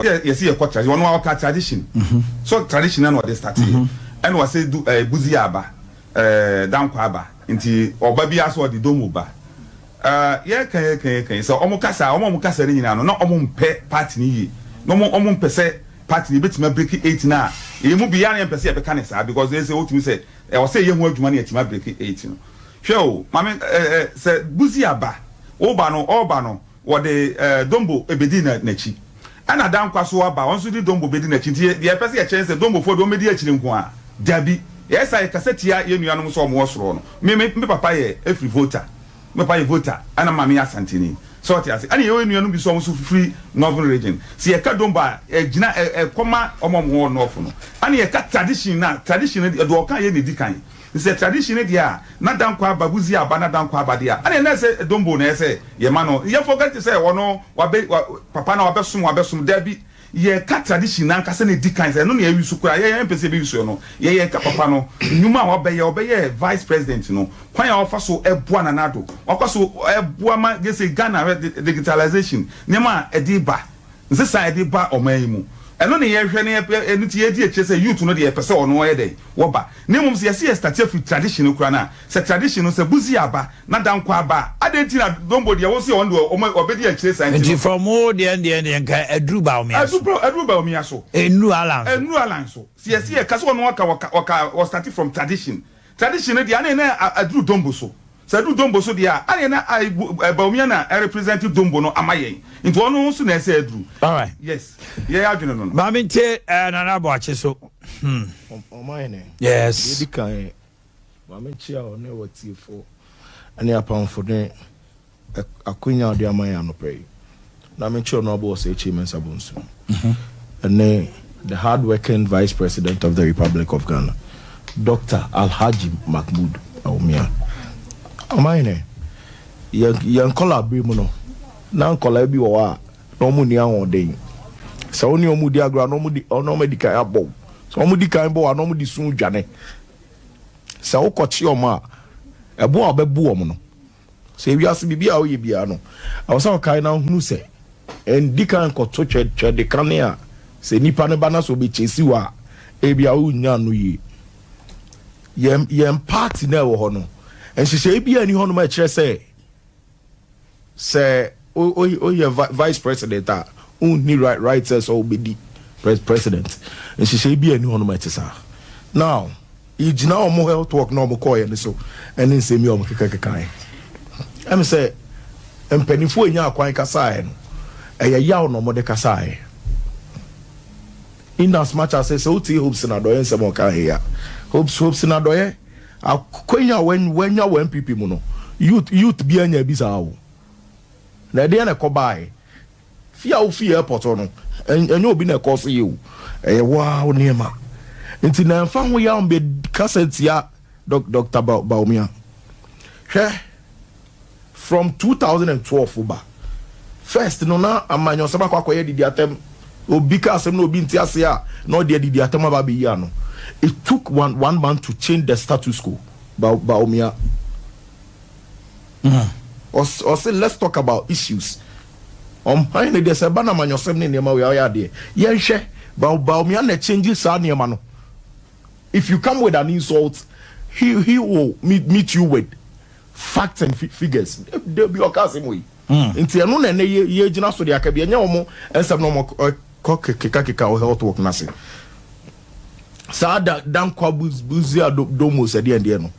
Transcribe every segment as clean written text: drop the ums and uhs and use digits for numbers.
yes you quite one our tradition so tradition and what they start and was say do buzi aba down kwaba nti oba bi aso de domo ba yeah kan so omo kasa re nyina no na omo mpe party ni yi no omo mpe se party ni betima break 8 na e mu bia na mpe se e be kan sa because they say what you say e was say ye hu adwuma na e tima break 8 no hwe o mame se buzi aba oba no what the dombo ebedi na chi ana dan kwaso aba onso di dombo bedi na chi nti ye pese ye chance dombo fo do medi achiri nko a dabi yes I kasetia ye nuanom so mo soro no me papa ye every voter me papa ye voter ana mama ya santini so what ase ana ye nuanom bi so mo so free northern region si ye ka domba gina koma omo north no ana ye ka tradition de do kan ye ne dikan it's a tradition dia na dan kwa babuzi aba na dan kwa aba dia ana na say dombo na say ye ma no ye forget to say wono papa na wabesum dabi ye ka tradition na nka say na dikan say no na ye wisu kura ye mpese be wisu no ye ka papa no nyuma obeye vice president no kwan ya ofa so eboa na nado okwaso eboa ma ge say Ghana digitalization nyama ediba nsesa ediba omayimu eno ne ye hwe ne enu ti ye di eche say youth no de ye pese ono ye dey wo ba ne mum se ye start fi tradition kura na se tradition no se buzi aba na dan kwa aba adenti na dombo de wo se on do obedi eche say nti from all the end nka adru ba o mi aso enu alan so se ye ka so no waka start from tradition ne de na adru dombo so Sadu dombo so dia ani na baumia na represent dombo no amaye nti ono so na ese adru all right yes ye adwene no ma me nte na na bo ache so omaye yes ye dikan ma me chia o ne watifo ani apamfo ne akunya de amaye no pray na me chia no bo se chi mensa bonsu and the hard working vice president of the Republic of Ghana Dr. Alhaji Mahmoud Awumia Amaine yan kola bi mu no na kola bi wo a no mu ni an odin se oni o mu di agra no mu di ono medical abo so o mu di kan bo a no mu di sun dwane se wo kochi o ma ebo a bebu o mu no se wi ase bibia o ye bia no a wo sa kai na hunu se en di kan ko to che de kan ya se nipa ne bana so be chesi wa e bia o nya no yi yem party na wo ho no and she say be any hono ma kire say o vice president ni right says so be the president and she say be any hono ma tisa now e gina o mo health work no mo call ye so and then say me o mo keka am say empanifo enya akwan kasa no ya no mo de kasa in as much as say so ti Hopeson adoye nsem o kan here Hopeson adoye akonya when ya MPP mu no youth bi anya bi sawo na de na kobai fia wo fia airport no enya obi na course you wow niema nti na fa ho ya mbe cassette ya Dr. Baumia from 2012 ba first no na amanyo sema kwa koye didi atem obi ka asem no obi nti ase a no de didi atem aba be ya no. It took one month to change the status quo. Baumia. Or say let's talk about issues. Haine de se bana manyo semne nema we aya de. Yen hwe Baumia na change sa nema no. If you come with an insult, he will meet you with facts and figures. They be okasem we. Nti eno na ye gina so de akabia nya omo ensem no mo keka o health work na se. Sada dan kwa buzi domo se de no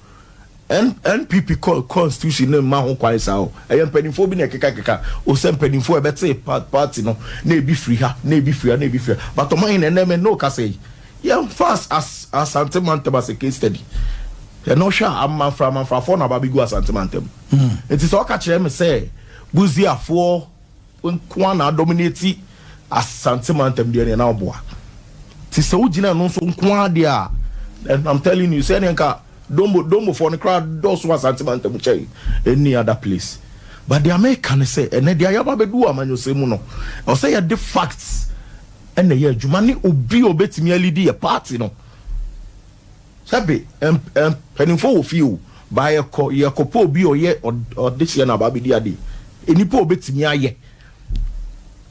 NPP constitution ne ma ho kwai sa o e mpanimfo bi na keka o se mpanimfo e bete party no na ebi free ha na ebi free but o man na me no ka say yeah fast as Asantemantem as a case study e no sha am from for na ba bi go Asantemantem it is all ka kire me say buzi afo nko na dominate Asantemantem de na oboa ti se ugina no so nko ade a and I'm telling you say nka dombo for the crowd those was Asantemantem chey any other place but the American say and they ayaba be do amanyo se mu no o say the facts and the adwuma ne obi obetimi alidi a party no sabe penifo wo feel by a yekopo obi oye or this year na ba bi di ade enipo obetimi aye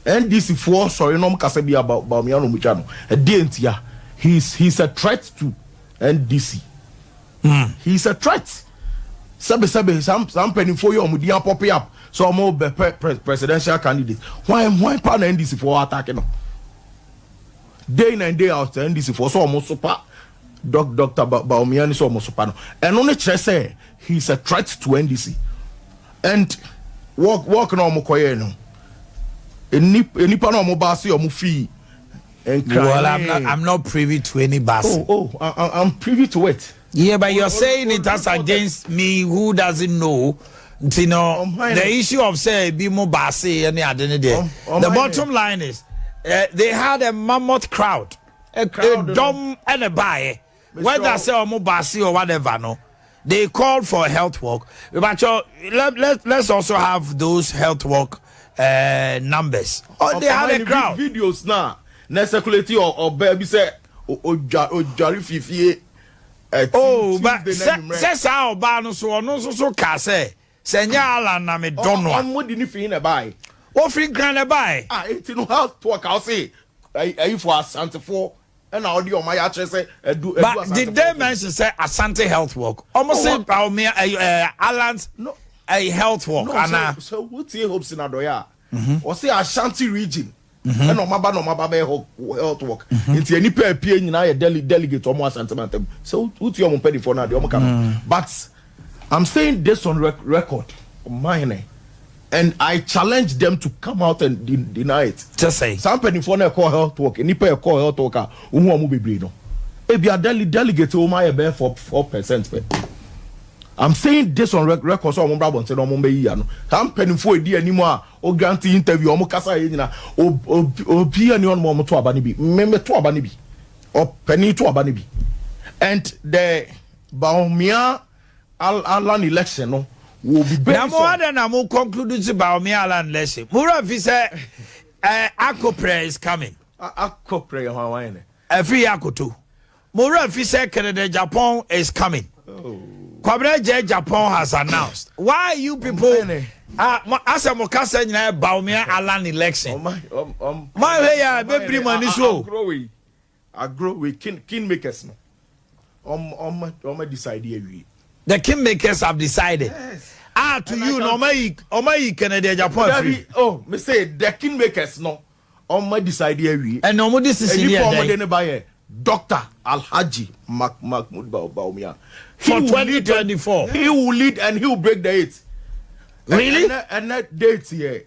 NDC for sorry no mkasa bi about Bawumia no mucha no. Dientia. He's a threat to NDC. He's a threat. Some penny for you omudia pop up. So more presidential candidate. Why partner NDC for attacking them? Day in and day out NDC for so almost super Dr. Bawumia is almost super. And only say he's a threat to NDC. And walk no mo koye no. Enipa no mo ba se o mo fi. Well, I'm not privy to any bass. I'm privy to it. Yeah, but you're saying it as against me who doesn't know. You know, the issue of say be more bassy and the bottom line is they had a mammoth crowd, a dumb and a buy. Whether say more bassy or whatever, no. They called for a health walk. But let's also have those health walk numbers. Oh, they had a crowd. Videos now. Circulate or baby say jolly fifi. Oh, but says how Bano so case. Senya na me don't know. I'm wouldn't fin a buy. What free grand buy? It's no how to work. I'll say, I for Santa for an audio my actress say, do. But did they mention say Asante health walk? Almost say Bawumia Alan's no a health walk. So what's your hopes in Adoya? Or say Ashanti region. And no maba health work. It's any pair in a delegate almost sentiment. So what's your penny for now? But I'm saying this on record, mine, and I challenge them to come out and deny it. Just say some penny for na call health work. Any pair call health worker. Umu be brino. If you are delegate, my bear for 4%. I'm saying this on record, so I'm about to say no more. Some penny for a dear anymore. O grant interview. Omo kasa yina. O be any on more to abanibi. Remember to abanibi. Or penny to abanibi. And the Bawumia Alan election no will be better. Now more than I will conclude to Bawumia Alan election. Mura visa Akopre is coming. Akopre Hawaii. Every Akoto. Mura visa Canada Japan is coming. Kwabre Japan has announced. Why you people as a Mokasa in Bawumia Alan election? My way, baby, money show. I grow with kingmakers no. Decide here. The kingmakers have decided. Yes. To and you, no, my Canada Japan. Oh, me say the kingmakers no. Decide here. And no more this is here. Dr. Alhaji Mahmoud Bawumia. For 2024. He will lead and he will break the 8. Really? And that date here,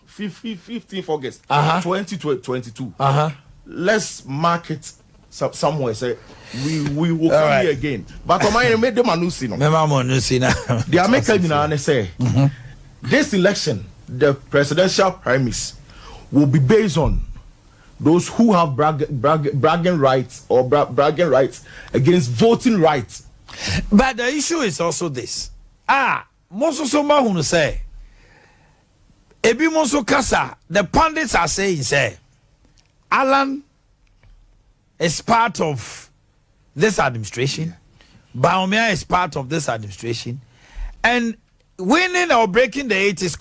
15th August, 2022. Let's mark it somewhere. Say we will come here again. But I made them announce no. The American say this election, the presidential primaries will be based on those who have bragging rights or bragging rights against voting rights. But the issue is also this. Most of some who say, Ebi Monso Kasa, the pundits are saying, say, Alan is part of this administration. Bawumia is part of this administration. And winning or breaking the 8 is